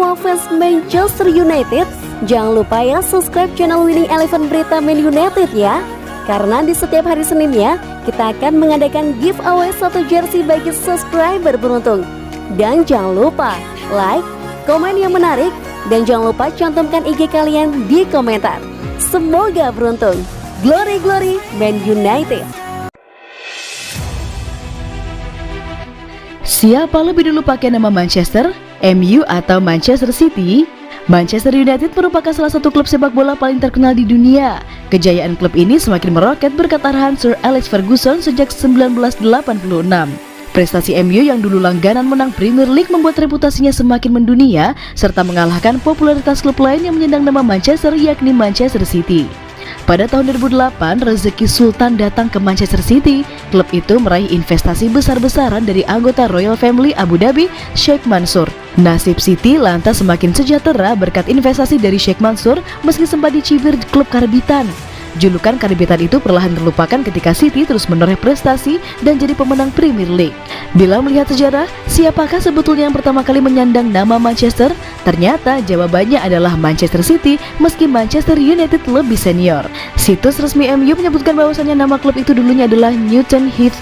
semua fans Manchester United, jangan lupa ya subscribe channel Winning Eleven Berita Man United ya. Karena di setiap hari Seninnya, kita akan mengadakan giveaway 1 jersey bagi subscriber beruntung. Dan jangan lupa like, komen yang menarik, dan jangan lupa cantumkan IG kalian di komentar. Semoga beruntung. Glory Glory Man United. Siapa lebih dulu pakai nama Manchester, MU atau Manchester City? Manchester United merupakan salah satu klub sepak bola paling terkenal di dunia. Kejayaan klub ini semakin meroket berkat arahan Sir Alex Ferguson sejak 1986. Prestasi MU yang dulu langganan menang Premier League membuat reputasinya semakin mendunia, serta mengalahkan popularitas klub lain yang menyandang nama Manchester, yakni Manchester City. Pada tahun 2008, rezeki Sultan datang ke Manchester City. Klub itu meraih investasi besar-besaran dari anggota Royal Family Abu Dhabi, Sheikh Mansur. Nasib City lantas semakin sejahtera berkat investasi dari Sheikh Mansur meski sempat dicibir klub karabitan. Julukan karabitan itu perlahan terlupakan ketika City terus menoreh prestasi dan jadi pemenang Premier League. Bila melihat sejarah, siapakah sebetulnya yang pertama kali menyandang nama Manchester? Ternyata jawabannya adalah Manchester City, meski Manchester United lebih senior. Situs resmi MU menyebutkan bahwasannya nama klub itu dulunya adalah Newton Heath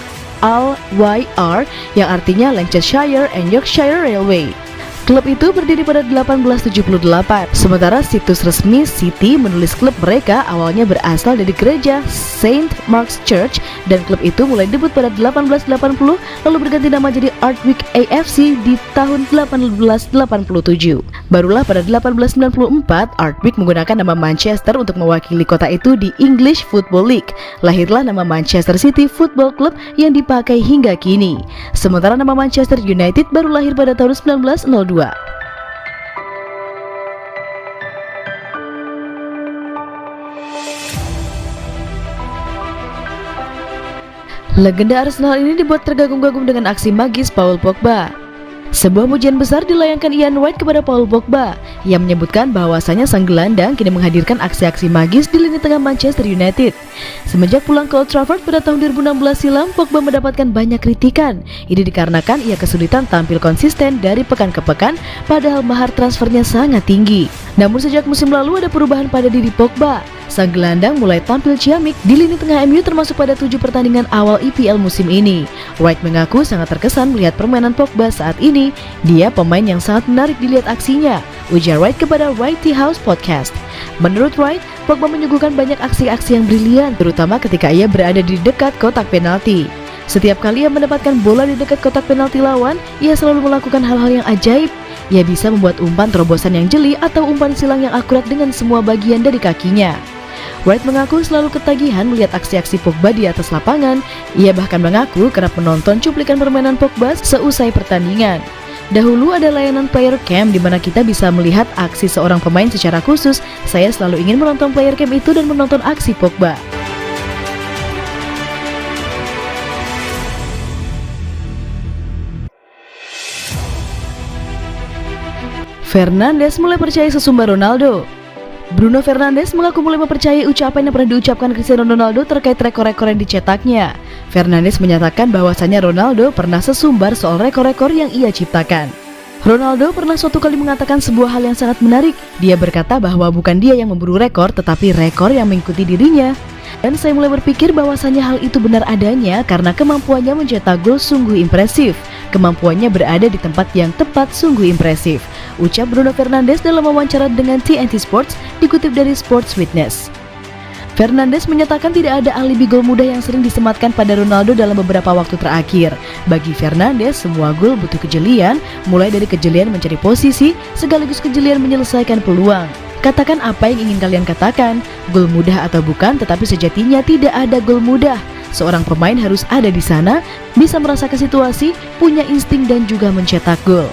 Lyr, yang artinya Lancashire and Yorkshire Railway. Klub itu berdiri pada 1878, sementara situs resmi City menulis klub mereka awalnya berasal dari gereja Saint Mark's Church, dan klub itu mulai debut pada 1880 lalu berganti nama jadi Ardwick AFC di tahun 1887. Barulah pada 1894 Ardwick menggunakan nama Manchester untuk mewakili kota itu di English Football League. Lahirlah nama Manchester City Football Club yang dipakai hingga kini. Sementara nama Manchester United baru lahir pada tahun 1902. Legenda Arsenal ini dibuat tergagum-gagum dengan aksi magis Paul Pogba. Sebuah pujian besar dilayangkan Ian Wright kepada Paul Pogba. Ia menyebutkan bahwasanya sang gelandang kini menghadirkan aksi-aksi magis di lini tengah Manchester United. Semenjak pulang ke Old Trafford pada tahun 2016 silam, Pogba mendapatkan banyak kritikan. Ini dikarenakan ia kesulitan tampil konsisten dari pekan ke pekan, padahal mahar transfernya sangat tinggi. Namun sejak musim lalu ada perubahan pada diri Pogba. Sang gelandang mulai tampil ciamik di lini tengah MU termasuk pada 7 pertandingan awal EPL musim ini. Wright mengaku sangat terkesan melihat permainan Pogba saat ini. Dia pemain yang sangat menarik dilihat aksinya, ujar Wright kepada Wrighty House Podcast. Menurut Wright, Pogba menyuguhkan banyak aksi-aksi yang brilian, terutama ketika ia berada di dekat kotak penalti. Setiap kali ia mendapatkan bola di dekat kotak penalti lawan, ia selalu melakukan hal-hal yang ajaib. Ia bisa membuat umpan terobosan yang jeli atau umpan silang yang akurat dengan semua bagian dari kakinya. Wright mengaku selalu ketagihan melihat aksi-aksi Pogba di atas lapangan. Ia bahkan mengaku kerap menonton cuplikan permainan Pogba seusai pertandingan. Dahulu ada layanan player cam di mana kita bisa melihat aksi seorang pemain secara khusus. Saya selalu ingin menonton player cam itu dan menonton aksi Pogba. Fernandes mulai percaya sesumbar Ronaldo. Bruno Fernandes mengaku mulai mempercayai ucapan yang pernah diucapkan Cristiano Ronaldo terkait rekor-rekor yang dicetaknya. Fernandes menyatakan bahwasannya Ronaldo pernah sesumbar soal rekor-rekor yang ia ciptakan. Ronaldo pernah suatu kali mengatakan sebuah hal yang sangat menarik. Dia berkata bahwa bukan dia yang memburu rekor, tetapi rekor yang mengikuti dirinya. Dan saya mulai berpikir bahwasannya hal itu benar adanya karena kemampuannya mencetak gol sungguh impresif. Kemampuannya berada di tempat yang tepat sungguh impresif, ucap Bruno Fernandes dalam wawancara dengan TNT Sports dikutip dari Sports Witness. Fernandes menyatakan tidak ada alibi gol mudah yang sering disematkan pada Ronaldo dalam beberapa waktu terakhir. Bagi Fernandes, semua gol butuh kejelian, mulai dari kejelian mencari posisi, sekaligus kejelian menyelesaikan peluang. Katakan apa yang ingin kalian katakan, gol mudah atau bukan, tetapi sejatinya tidak ada gol mudah. Seorang pemain harus ada di sana, bisa merasakan situasi, punya insting dan juga mencetak gol.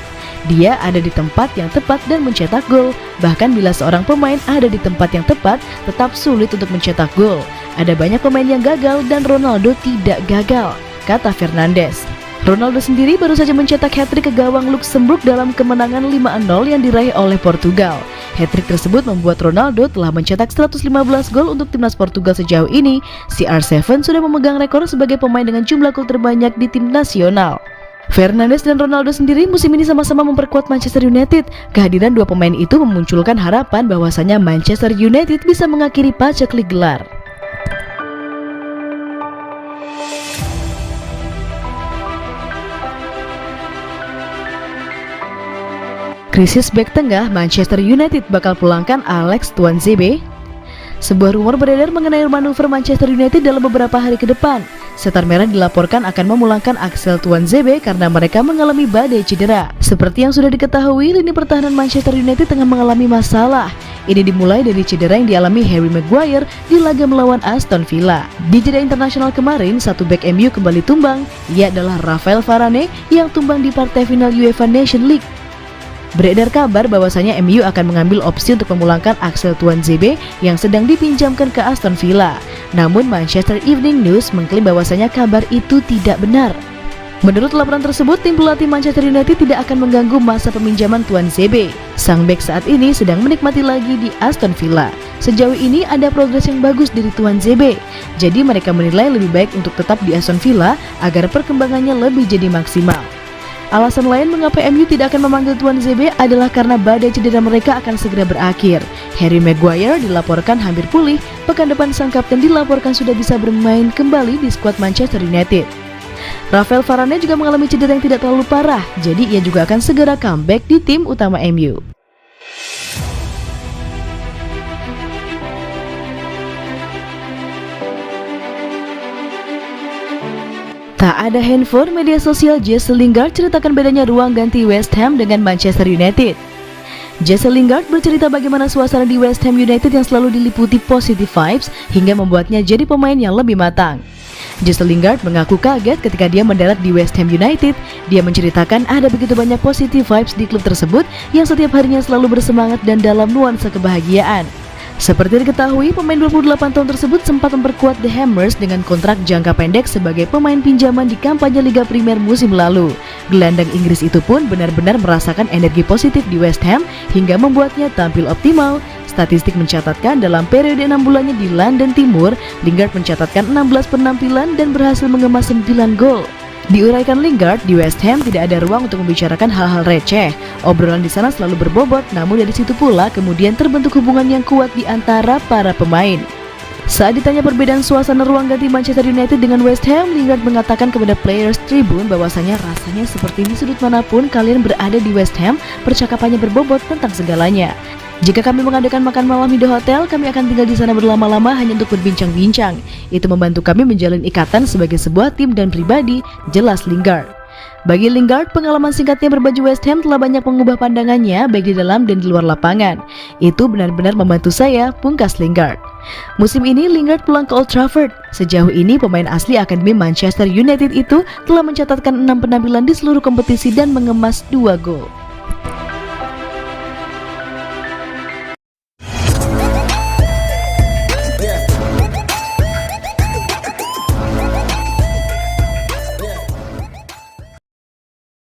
Dia ada di tempat yang tepat dan mencetak gol. Bahkan bila seorang pemain ada di tempat yang tepat, tetap sulit untuk mencetak gol. Ada banyak pemain yang gagal dan Ronaldo tidak gagal, kata Fernandes. Ronaldo sendiri baru saja mencetak hat-trick ke gawang Luxembourg dalam kemenangan 5-0 yang diraih oleh Portugal. Hat-trick tersebut membuat Ronaldo telah mencetak 115 gol untuk timnas Portugal sejauh ini. CR7 sudah memegang rekor sebagai pemain dengan jumlah gol terbanyak di tim nasional. Fernandes dan Ronaldo sendiri musim ini sama-sama memperkuat Manchester United. Kehadiran dua pemain itu memunculkan harapan bahwasanya Manchester United bisa mengakhiri paceklik gelar. Krisis bek tengah, Manchester United bakal pulangkan Alex Tuanzebe. Sebuah rumor beredar mengenai manuver Manchester United dalam beberapa hari ke depan. Setar Merah dilaporkan akan memulangkan Axel Tuanzebe karena mereka mengalami badai cedera. Seperti yang sudah diketahui, lini pertahanan Manchester United tengah mengalami masalah. Ini dimulai dari cedera yang dialami Harry Maguire di laga melawan Aston Villa. Di jeda internasional kemarin, satu bek MU kembali tumbang. Ia adalah Rafael Varane yang tumbang di partai final UEFA Nations League. Beredar kabar bahwasanya MU akan mengambil opsi untuk memulangkan Axel Tuanzebe yang sedang dipinjamkan ke Aston Villa. Namun Manchester Evening News mengklaim bahwasanya kabar itu tidak benar. Menurut laporan tersebut, tim pelatih Manchester United tidak akan mengganggu masa peminjaman Tuanzebe. Sang bek saat ini sedang menikmati lagi di Aston Villa. Sejauh ini ada progres yang bagus dari Tuanzebe. Jadi mereka menilai lebih baik untuk tetap di Aston Villa agar perkembangannya lebih jadi maksimal. Alasan lain mengapa MU tidak akan memanggil Tuanzebe adalah karena badai cedera mereka akan segera berakhir. Harry Maguire dilaporkan hampir pulih, pekan depan sang kapten dilaporkan sudah bisa bermain kembali di skuad Manchester United. Rafael Varane juga mengalami cedera yang tidak terlalu parah, jadi ia juga akan segera comeback di tim utama MU. Tak ada handphone, media sosial Jesse Lingard ceritakan bedanya ruang ganti West Ham dengan Manchester United. Jesse Lingard bercerita bagaimana suasana di West Ham United yang selalu diliputi positive vibes hingga membuatnya jadi pemain yang lebih matang. Jesse Lingard mengaku kaget ketika dia mendarat di West Ham United. Dia menceritakan ada begitu banyak positive vibes di klub tersebut yang setiap harinya selalu bersemangat dan dalam nuansa kebahagiaan. Seperti diketahui, pemain 28 tahun tersebut sempat memperkuat The Hammers dengan kontrak jangka pendek sebagai pemain pinjaman di kampanye Liga Primer musim lalu. Gelandang Inggris itu pun benar-benar merasakan energi positif di West Ham hingga membuatnya tampil optimal. Statistik mencatatkan dalam periode 6 bulannya di London Timur, Lingard mencatatkan 16 penampilan dan berhasil mengemas 9 gol. Diuraikan Lingard, di West Ham tidak ada ruang untuk membicarakan hal-hal receh. Obrolan di sana selalu berbobot, namun dari situ pula kemudian terbentuk hubungan yang kuat di antara para pemain. Saat ditanya perbedaan suasana ruang ganti Manchester United dengan West Ham, Lingard mengatakan kepada Players Tribune bahwasanya rasanya seperti di sudut manapun kalian berada di West Ham, percakapannya berbobot tentang segalanya. Jika kami mengadakan makan malam di hotel, kami akan tinggal di sana berlama-lama hanya untuk berbincang-bincang. Itu membantu kami menjalin ikatan sebagai sebuah tim dan pribadi, jelas Lingard. Bagi Lingard, pengalaman singkatnya berbaju West Ham telah banyak mengubah pandangannya baik di dalam dan di luar lapangan. Itu benar-benar membantu saya, pungkas Lingard. Musim ini Lingard pulang ke Old Trafford. Sejauh ini pemain asli akademi Manchester United itu telah mencatatkan 6 penampilan di seluruh kompetisi dan mengemas 2 gol.